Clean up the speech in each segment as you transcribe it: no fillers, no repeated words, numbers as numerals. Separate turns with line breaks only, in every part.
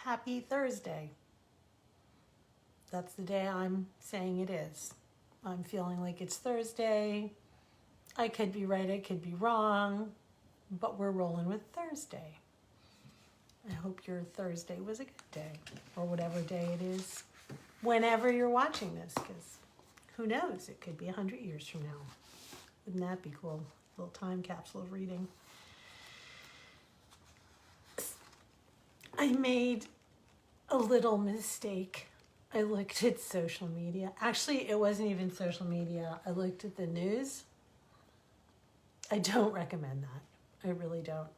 Happy Thursday. That's the day I'm saying it is. I'm feeling like it's Thursday. I could be right, I could be wrong, but we're rolling with Thursday. I hope your Thursday was a good day, or whatever day it is, whenever you're watching this, because who knows, it could be 100 years from now. Wouldn't that be cool? A little time capsule of reading. I made a little mistake. I looked at social media. Actually, it wasn't even social media. I looked at the news. I don't recommend that. I really don't.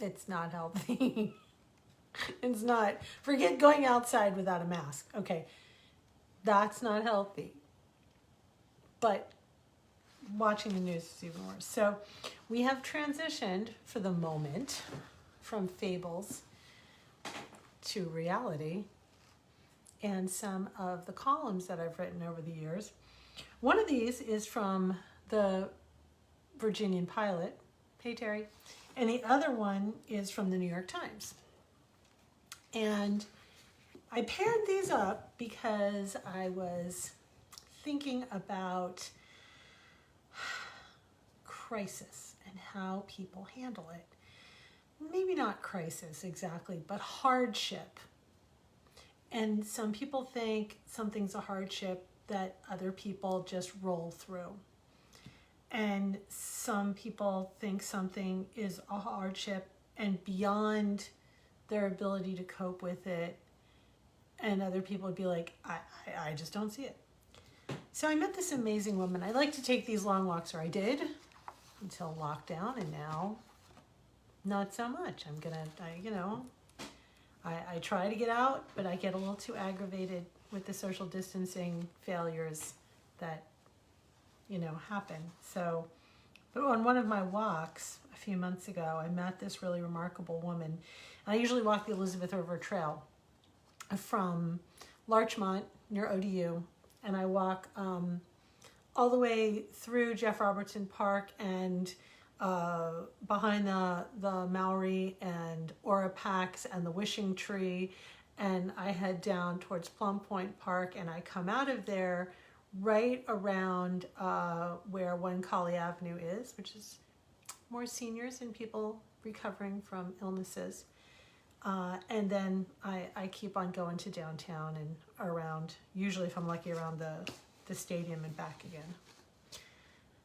It's not healthy. It's not. Forget going outside without a mask. Okay, that's not healthy. But watching the news is even worse. So we have transitioned for the moment from fables to reality, and some of the columns that I've written over the years. One of these is from the Virginian-Pilot. Hey, Terry. And the other one is from the New York Times. And I paired these up because I was thinking about crisis and how people handle it. Maybe not crisis exactly, but hardship. And some people think something's a hardship that other people just roll through. And some people think something is a hardship and beyond their ability to cope with it. And other people would be like, I just don't see it. So I met this amazing woman. I like to take these long walks, or I did until lockdown, and now not so much. I try to get out, but I get a little too aggravated with the social distancing failures that, happen. So, but on one of my walks a few months ago, I met this really remarkable woman. And I usually walk the Elizabeth River Trail from Larchmont near ODU, and I walk all the way through Jeff Robertson Park and behind the Maori and Orapax and the Wishing Tree, and I head down towards Plum Point Park, and I come out of there right around where One Collie Avenue is, which is more seniors and people recovering from illnesses. And then I keep on going to downtown and around, usually if I'm lucky, around the stadium and back again.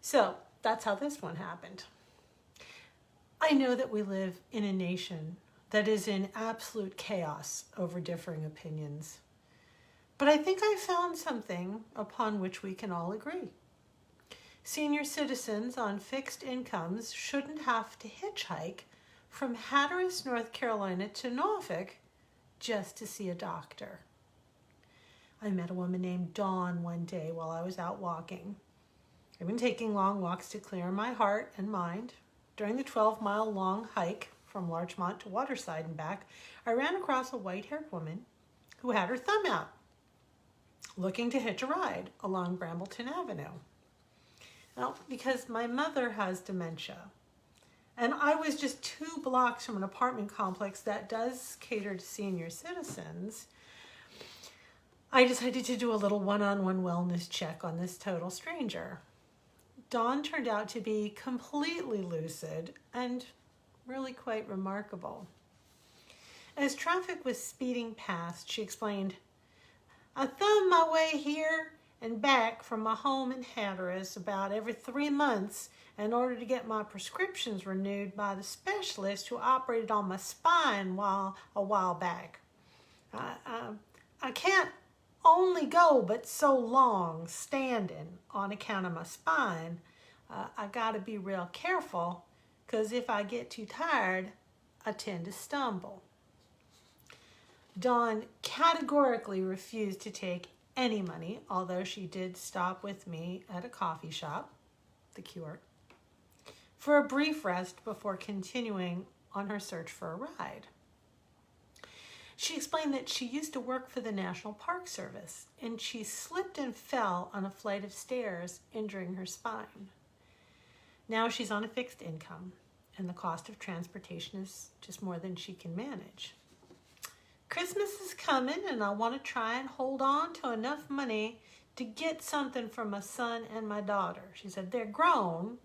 So that's how this one happened. I know that we live in a nation that is in absolute chaos over differing opinions. But I think I found something upon which we can all agree. Senior citizens on fixed incomes shouldn't have to hitchhike from Hatteras, North Carolina to Norfolk just to see a doctor. I met a woman named Dawn one day while I was out walking. I've been taking long walks to clear my heart and mind. During the 12-mile long hike from Larchmont to Waterside and back, I ran across a white-haired woman who had her thumb out, looking to hitch a ride along Brambleton Avenue. Now, because my mother has dementia, and I was just 2 blocks from an apartment complex that does cater to senior citizens, I decided to do a little one-on-one wellness check on this total stranger. Dawn turned out to be completely lucid and really quite remarkable. As traffic was speeding past, she explained, I thumb my way here and back from my home in Hatteras about every 3 months in order to get my prescriptions renewed by the specialist who operated on my spine a while back. I can't only go but so long standing on account of my spine. I gotta be real careful, because if I get too tired, I tend to stumble. Dawn categorically refused to take any money, although she did stop with me at a coffee shop, the Cure, for a brief rest before continuing on her search for a ride. She explained that she used to work for the National Park Service, and she slipped and fell on a flight of stairs, injuring her spine. Now she's on a fixed income, and the cost of transportation is just more than she can manage. Christmas is coming, and I want to try and hold on to enough money to get something for my son and my daughter. She said, they're grown,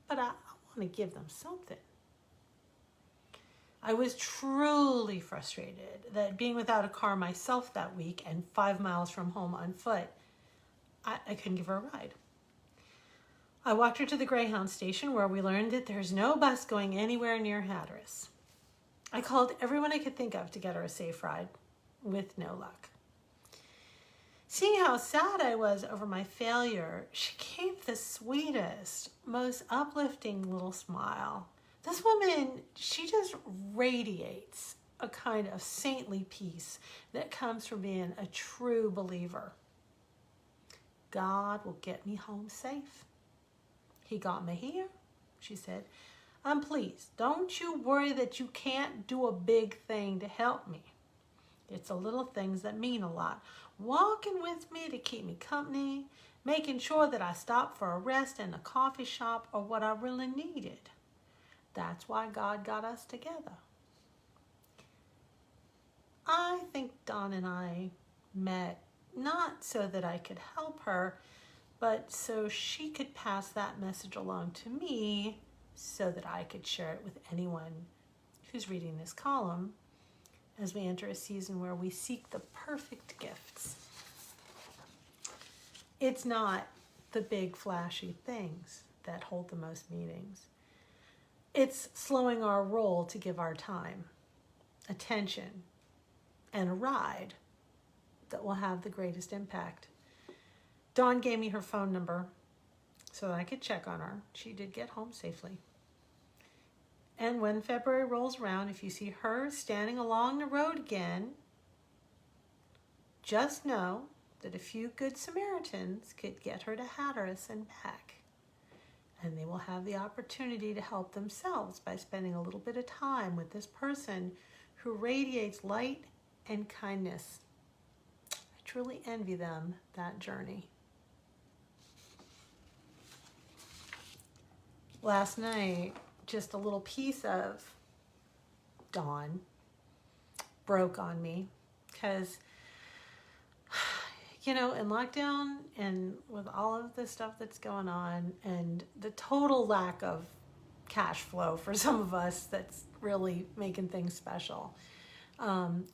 but I want to give them something. I was truly frustrated that being without a car myself that week and 5 miles from home on foot, I couldn't give her a ride. I walked her to the Greyhound station where we learned that there's no bus going anywhere near Hatteras. I called everyone I could think of to get her a safe ride, with no luck. Seeing how sad I was over my failure, she gave the sweetest, most uplifting little smile. This woman, she just radiates a kind of saintly peace that comes from being a true believer. God will get me home safe. He got me here, she said. Please, don't you worry that you can't do a big thing to help me. It's the little things that mean a lot. Walking with me to keep me company, making sure that I stop for a rest in a coffee shop or what I really needed. That's why God got us together. I think Dawn and I met not so that I could help her, but so she could pass that message along to me so that I could share it with anyone who's reading this column as we enter a season where we seek the perfect gifts. It's not the big flashy things that hold the most meanings. It's slowing our roll to give our time, attention, and a ride that will have the greatest impact. Dawn gave me her phone number so that I could check on her. She did get home safely. And when February rolls around, if you see her standing along the road again, just know that a few good Samaritans could get her to Hatteras and back. And they will have the opportunity to help themselves by spending a little bit of time with this person who radiates light and kindness. I truly envy them that journey. Last night, just a little piece of Dawn broke on me because, in lockdown and with all of the stuff that's going on and the total lack of cash flow for some of us that's really making things special. And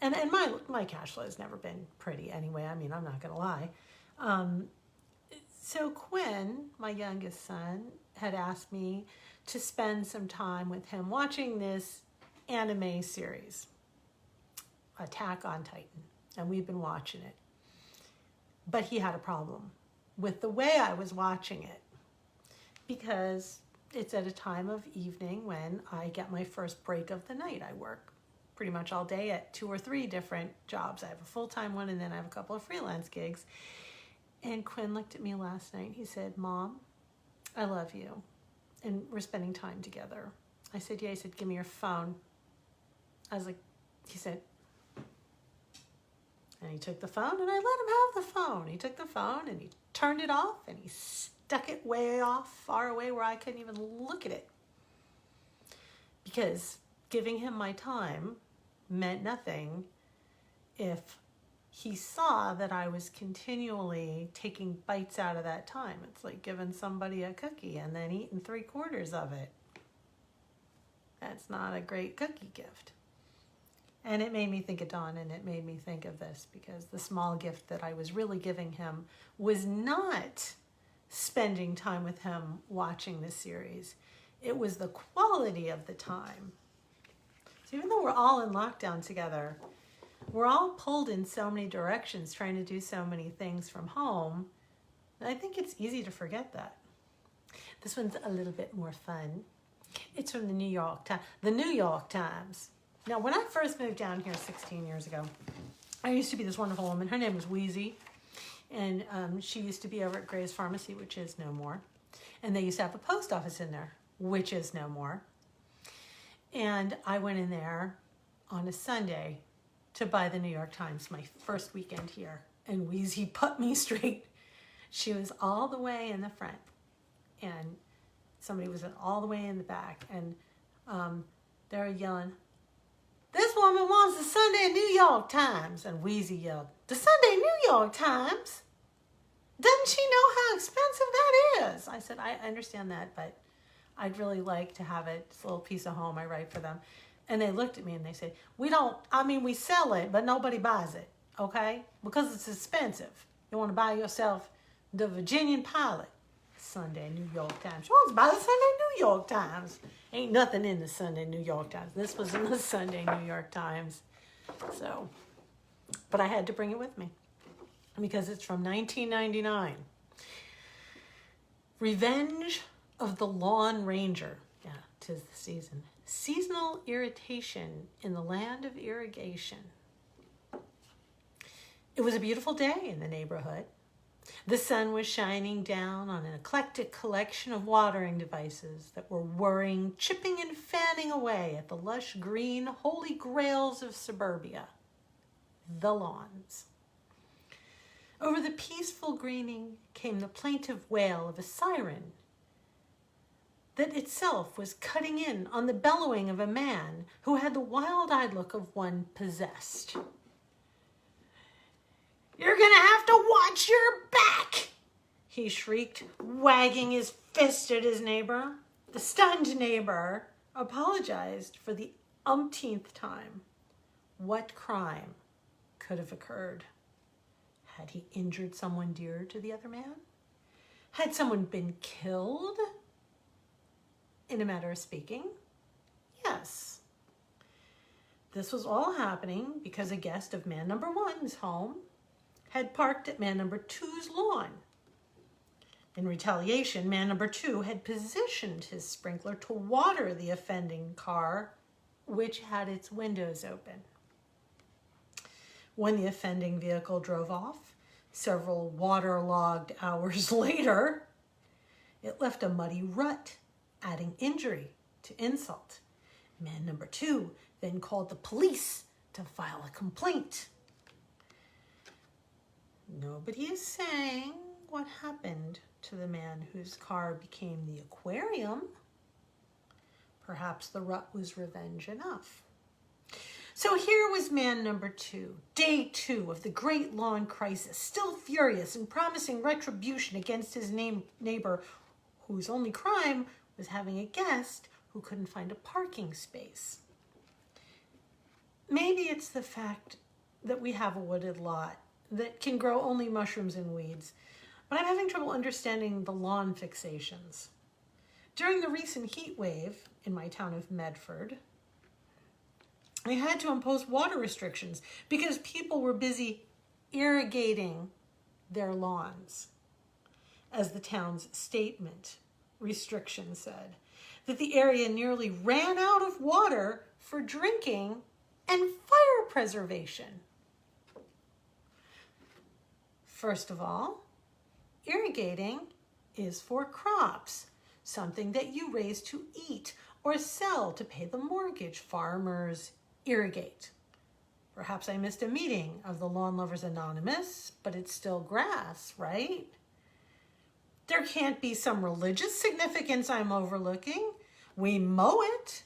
my cash flow has never been pretty anyway. I mean, I'm not going to lie. So Quinn, my youngest son, had asked me to spend some time with him watching this anime series, Attack on Titan, and we've been watching it. But he had a problem with the way I was watching it because it's at a time of evening when I get my first break of the night. I work pretty much all day at 2 or 3 different jobs. I have a full-time one and then I have a couple of freelance gigs. And Quinn looked at me last night. He said, "Mom, I love you. And we're spending time together." I said, "Yeah." He said, "Give me your phone." I was like, he said, and he took the phone and I let him have the phone. He took the phone and he turned it off and he stuck it way off, far away where I couldn't even look at it. Because giving him my time meant nothing if he saw that I was continually taking bites out of that time. It's like giving somebody a cookie and then eating 3/4 of it. That's not a great cookie gift. And it made me think of Dawn, and it made me think of this because the small gift that I was really giving him was not spending time with him watching this series. It was the quality of the time. So even though we're all in lockdown together, we're all pulled in so many directions trying to do so many things from home. And I think it's easy to forget that. This one's a little bit more fun. It's from the New York Times. Now, when I first moved down here 16 years ago, I used to be this wonderful woman. Her name was Wheezy. And she used to be over at Gray's Pharmacy, which is no more. And they used to have a post office in there, which is no more. And I went in there on a Sunday to buy the New York Times, my first weekend here. And Wheezy put me straight. She was all the way in the front. And somebody was all the way in the back. And They're yelling, "This woman wants the Sunday New York Times." And Wheezy yelled, "The Sunday New York Times? Doesn't she know how expensive that is?" I said, "I understand that, but I'd really like to have it. It's a little piece of home I write for them." And they looked at me and they said, we sell it, but nobody buys it, okay? Because it's expensive. You want to buy yourself the Virginian-Pilot, Sunday New York Times. She wants to buy the Sunday New York Times. Ain't nothing in the Sunday New York Times. This was in the Sunday New York Times. So, but I had to bring it with me because it's from 1999. Revenge of the Lawn Ranger. Yeah, 'tis the season. Seasonal irritation in the land of irrigation. It was a beautiful day in the neighborhood. The sun was shining down on an eclectic collection of watering devices that were whirring, chipping, and fanning away at the lush green holy grails of suburbia, the lawns. Over the peaceful greening came the plaintive wail of a siren that itself was cutting in on the bellowing of a man who had the wild-eyed look of one possessed. "You're gonna have to watch your back!" he shrieked, wagging his fist at his neighbor. The stunned neighbor apologized for the umpteenth time. What crime could have occurred? Had he injured someone dear to the other man? Had someone been killed? In a matter of speaking, yes. This was all happening because a guest of man number one's home had parked at man number two's lawn. In retaliation, man number two had positioned his sprinkler to water the offending car, which had its windows open. When the offending vehicle drove off, several waterlogged hours later, it left a muddy rut, adding injury to insult. Man number two then called the police to file a complaint. Nobody is saying what happened to the man whose car became the aquarium. Perhaps the rut was revenge enough. So here was man number two, day two of the great lawn crisis, still furious and promising retribution against his neighbor, whose only crime was having a guest who couldn't find a parking space. Maybe it's the fact that we have a wooded lot that can grow only mushrooms and weeds, but I'm having trouble understanding the lawn fixations. During the recent heat wave in my town of Medford, they had to impose water restrictions because people were busy irrigating their lawns, as the town's statement restriction said, that the area nearly ran out of water for drinking and fire preservation. First of all, irrigating is for crops, something that you raise to eat or sell to pay the mortgage. Farmers irrigate. Perhaps I missed a meeting of the Lawn Lovers Anonymous, but it's still grass, right? There can't be some religious significance I'm overlooking. We mow it.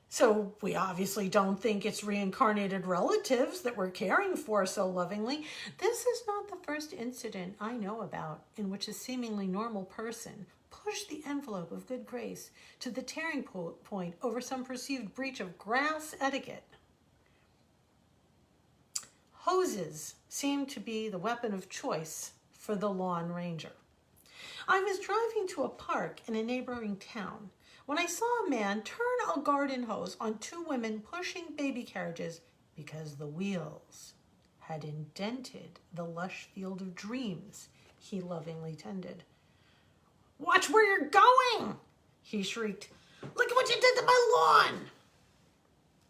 So we obviously don't think it's reincarnated relatives that we're caring for so lovingly. This is not the first incident I know about in which a seemingly normal person pushed the envelope of good grace to the tearing point over some perceived breach of grass etiquette. Hoses seem to be the weapon of choice for the lawn ranger. I was driving to a park in a neighboring town when I saw a man turn a garden hose on two women pushing baby carriages because the wheels had indented the lush field of dreams he lovingly tended. "Watch where you're going!" he shrieked. "Look at what you did to my lawn!"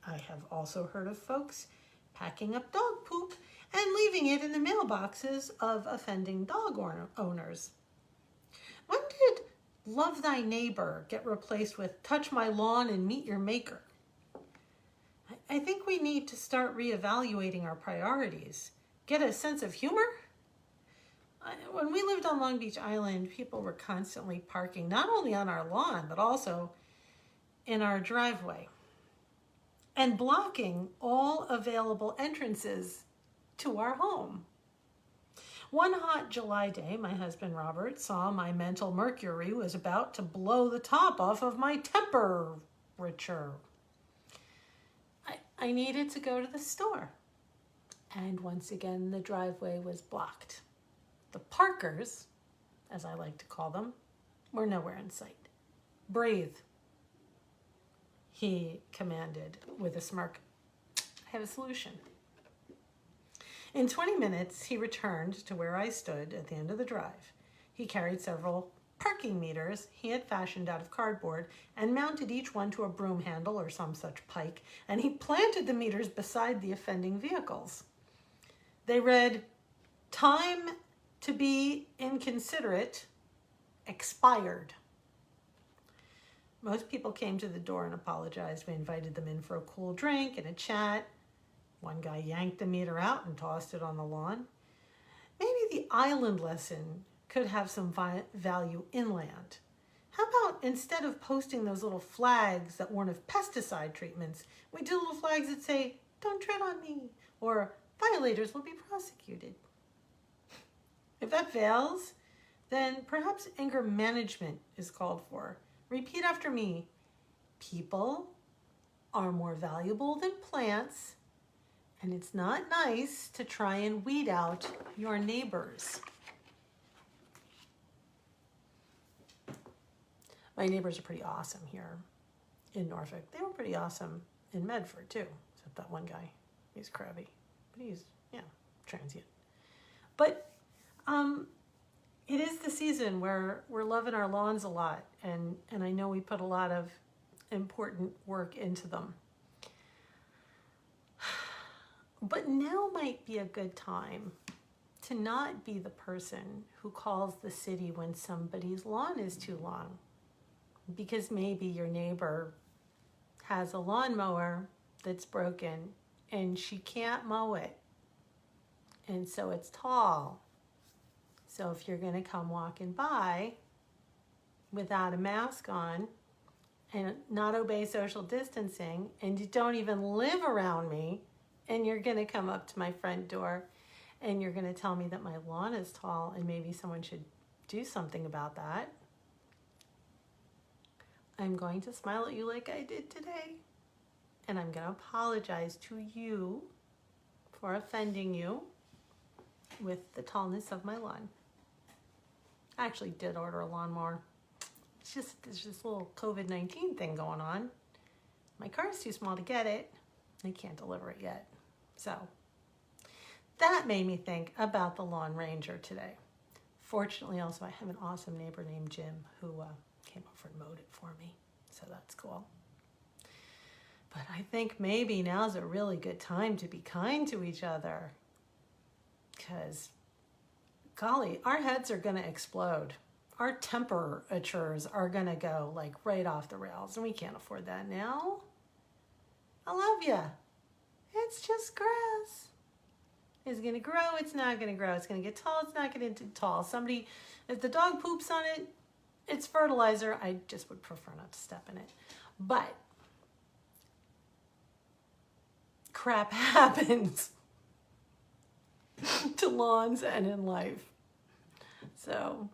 I have also heard of folks packing up dog poop and leaving it in the mailboxes of offending dog owners. When did "love thy neighbor" get replaced with "touch my lawn and meet your maker"? I think we need to start reevaluating our priorities. Get a sense of humor? When we lived on Long Beach Island, people were constantly parking not only on our lawn, but also in our driveway and blocking all available entrances to our home. One hot July day, my husband Robert saw my mental mercury was about to blow the top off of my temperature. I needed to go to the store. And once again, the driveway was blocked. The Parkers, as I like to call them, were nowhere in sight. Breathe, he commanded with a smirk. I have a solution. In 20 minutes, he returned to where I stood at the end of the drive. He carried several parking meters he had fashioned out of cardboard and mounted each one to a broom handle or some such pike, and he planted the meters beside the offending vehicles. They read, "Time to be inconsiderate, expired." Most people came to the door and apologized. We invited them in for a cool drink and a chat. One guy yanked the meter out and tossed it on the lawn. Maybe the island lesson could have some value inland. How about instead of posting those little flags that warn of pesticide treatments, we do little flags that say, "Don't tread on me," or "Violators will be prosecuted." If that fails, then perhaps anger management is called for. Repeat after me. People are more valuable than plants, and it's not nice to try and weed out your neighbors. My neighbors are pretty awesome here in Norfolk. They were pretty awesome in Medford too, except that one guy. He's crabby, but he's, transient. But it is the season where we're loving our lawns a lot, and I know we put a lot of important work into them. But now might be a good time to not be the person who calls the city when somebody's lawn is too long, because maybe your neighbor has a lawnmower that's broken and she can't mow it, and so it's tall. So if you're going to come walking by without a mask on and not obey social distancing, and you don't even live around me, and you're going to come up to my front door and you're going to tell me that my lawn is tall and maybe someone should do something about that, I'm going to smile at you like I did today, and I'm going to apologize to you for offending you with the tallness of my lawn. I actually did order a lawnmower. There's this little COVID-19 thing going on. My car's too small to get it. They can't deliver it yet. So that made me think about the Lawn Ranger today. Fortunately, also, I have an awesome neighbor named Jim who came over and mowed it for me. So that's cool. But I think maybe now's a really good time to be kind to each other. Because, golly, our heads are going to explode. Our temperatures are going to go like right off the rails, and we can't afford that now. I love you. It's just grass. It's going to grow. It's not going to grow. It's going to get tall. It's not going to get tall. If the dog poops on it, it's fertilizer. I just would prefer not to step in it. But crap happens to lawns and in life. So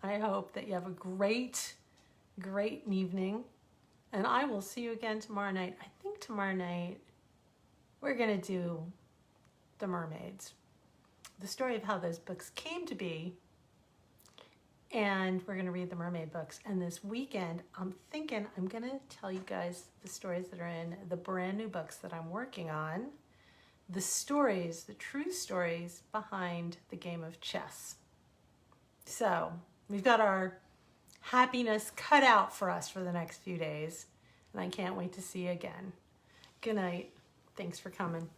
I hope that you have a great evening. And I will see you again tomorrow night. I think tomorrow night we're going to do The Mermaids, the story of how those books came to be. And we're going to read the mermaid books. And this weekend, I'm thinking I'm going to tell you guys the stories that are in the brand new books that I'm working on. The stories, the true stories behind the game of chess. So we've got our happiness cut out for us for the next few days. And I can't wait to see you again. Good night. Thanks for coming.